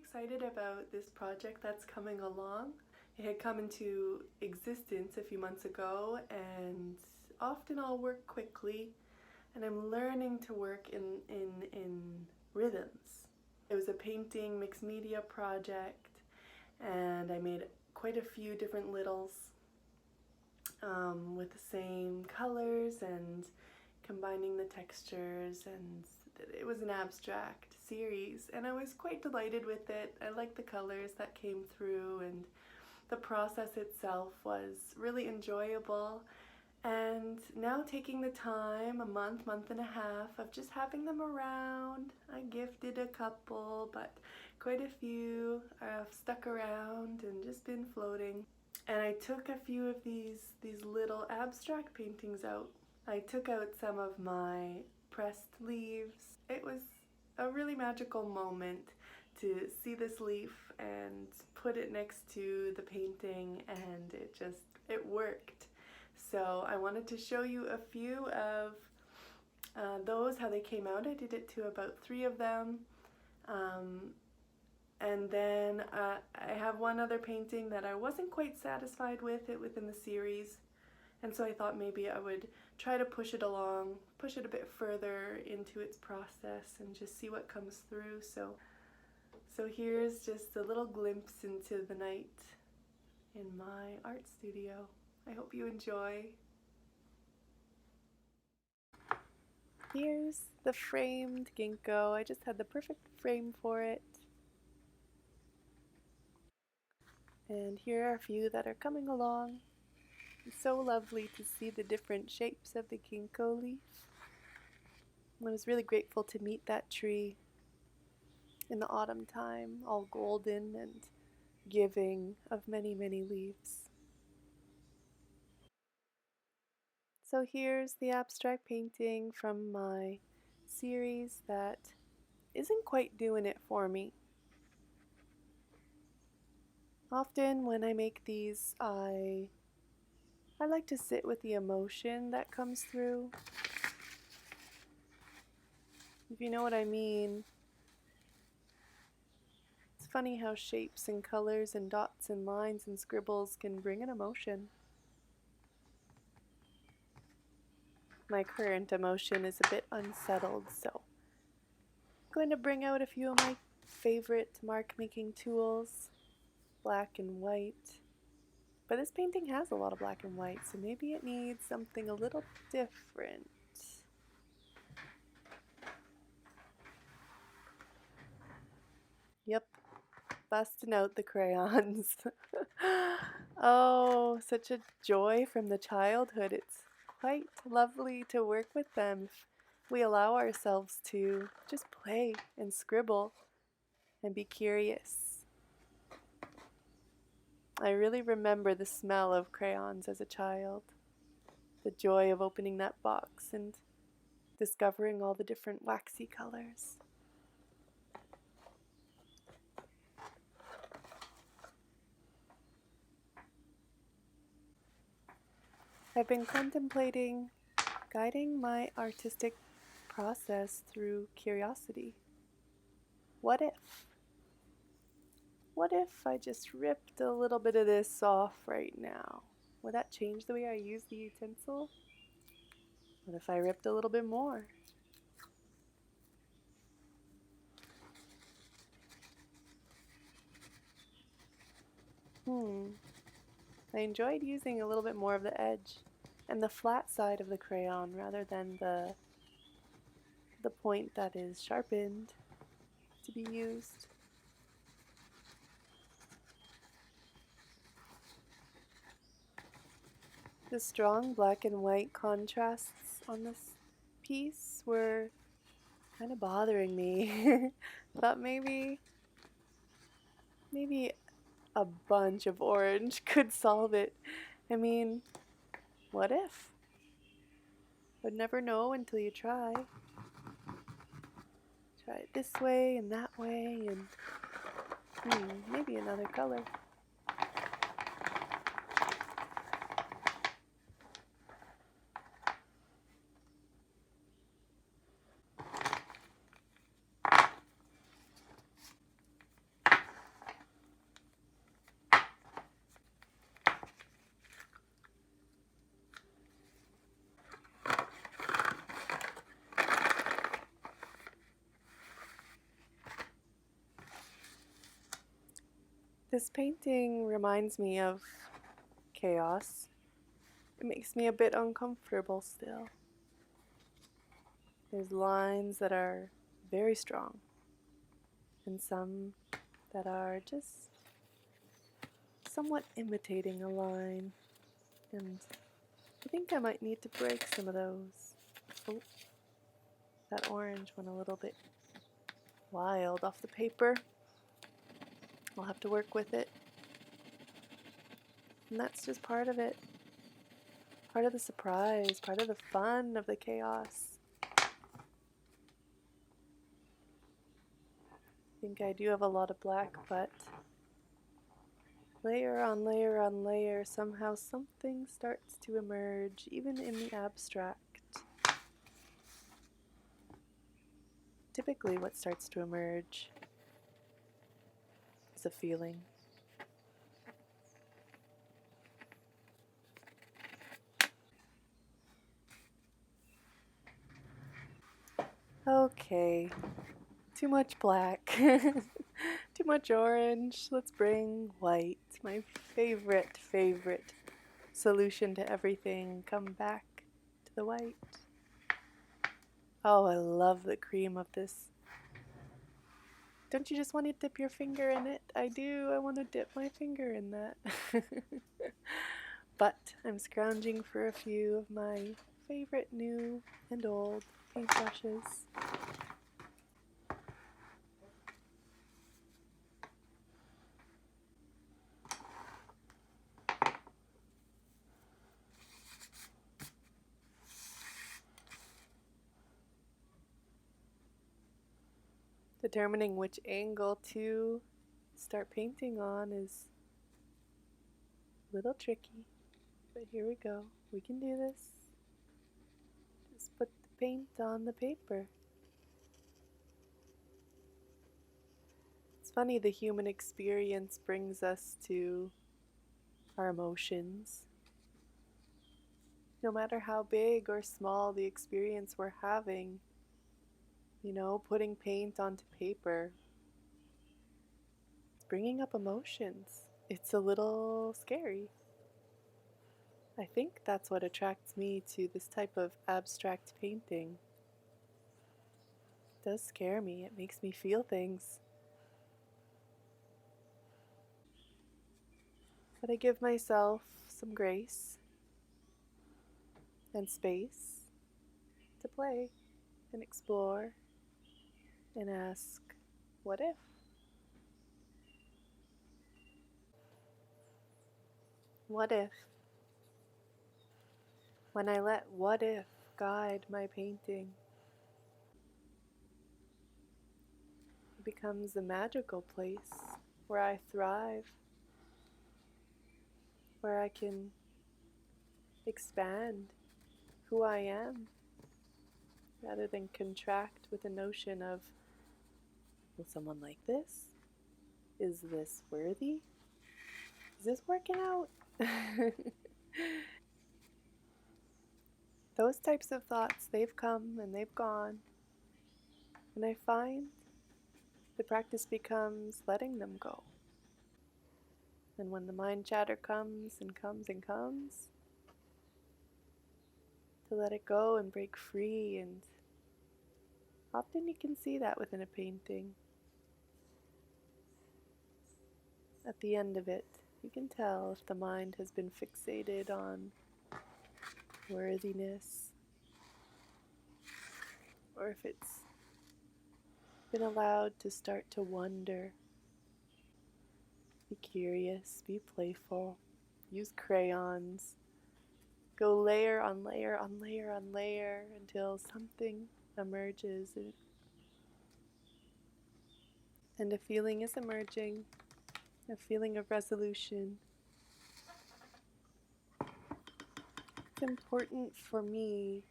excited about this project that's coming along. It had come into existence a few months ago, and often I'll work quickly, and I'm learning to work in rhythms. It was a painting mixed media project, and I made quite a few different littles with the same colors and combining the textures, and it was an abstract series, and I was quite delighted with it. I liked the colors that came through, and the process itself was really enjoyable. And now taking the time, a month and a half, of just having them around. I gifted a couple, but quite a few have stuck around and just been floating. And I took a few of these little abstract paintings out. I took out some of my pressed leaves. It was a really magical moment to see this leaf and put it next to the painting, and it worked. So I wanted to show you a few of those, how they came out. I did it to about 3 of them. And then I have one other painting that I wasn't quite satisfied with it within the series, and so I thought maybe I would try to push it along, push it a bit further into its process and just see what comes through. So here's just a little glimpse into the night in my art studio. I hope you enjoy. Here's the framed ginkgo. I just had the perfect frame for it. And here are a few that are coming along. It's so lovely to see the different shapes of the ginkgo leaf. I was really grateful to meet that tree in the autumn time, all golden and giving of many, many leaves. So here's the abstract painting from my series that isn't quite doing it for me. Often when I make these, I like to sit with the emotion that comes through. If you know what I mean. It's funny how shapes and colors and dots and lines and scribbles can bring an emotion. My current emotion is a bit unsettled, so I'm going to bring out a few of my favorite mark making tools, black and white. But this painting has a lot of black and white, so maybe it needs something a little different. Yep, busting out the crayons. Oh, such a joy from the childhood. It's quite lovely to work with them if we allow ourselves to just play and scribble and be curious. I really remember the smell of crayons as a child, the joy of opening that box and discovering all the different waxy colors. I've been contemplating guiding my artistic process through curiosity. What if? What if I just ripped a little bit of this off right now? Would that change the way I use the utensil? What if I ripped a little bit more? I enjoyed using a little bit more of the edge and the flat side of the crayon rather than the point that is sharpened to be used. The strong black and white contrasts on this piece were kind of bothering me. Thought maybe a bunch of orange could solve it. I mean, what if? Would never know until you try. Try it this way and that way, and maybe another color. This painting reminds me of chaos. It makes me a bit uncomfortable still. There's lines that are very strong, and some that are just somewhat imitating a line, and I think I might need to break some of those. Oh, that orange went a little bit wild off the paper. I'll have to work with it. And that's just part of it. Part of the surprise, part of the fun of the chaos. I think I do have a lot of black, but layer on layer on layer, somehow something starts to emerge, even in the abstract. Typically what starts to emerge is a feeling. Okay, too much black, too much orange. Let's bring white, my favorite solution to everything. Come back to the white. Oh, I love the cream of this. Don't you just want to dip your finger in it? I do. I want to dip my finger in that. But I'm scrounging for a few of my favorite new and old paintbrushes. Determining which angle to start painting on is a little tricky, but here we go. We can do this. Just put the paint on the paper. It's funny, the human experience brings us to our emotions. No matter how big or small the experience we're having, putting paint onto paper, it's bringing up emotions. It's a little scary. I think that's what attracts me to this type of abstract painting. It does scare me. It makes me feel things. But I give myself some grace and space to play and explore and ask, what if? What if? When I let what if guide my painting, it becomes a magical place where I thrive, where I can expand who I am rather than contract with a notion of, will someone like this? Is this worthy? Is this working out? Those types of thoughts, they've come and they've gone. And I find the practice becomes letting them go. And when the mind chatter comes and comes and comes, to let it go and break free. And often you can see that within a painting. At the end of it, you can tell if the mind has been fixated on worthiness, or if it's been allowed to start to wonder. Be curious, be playful, use crayons, go layer on layer on layer on layer until something emerges and a feeling is emerging, a feeling of resolution. It's important for me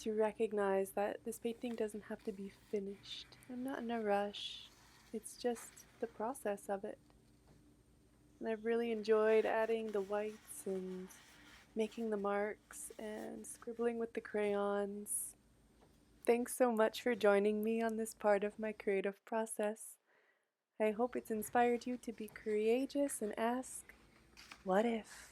to recognize that this painting doesn't have to be finished. I'm not in a rush. It's just the process of it. And I've really enjoyed adding the whites and making the marks and scribbling with the crayons. Thanks so much for joining me on this part of my creative process. I hope it's inspired you to be courageous and ask, what if?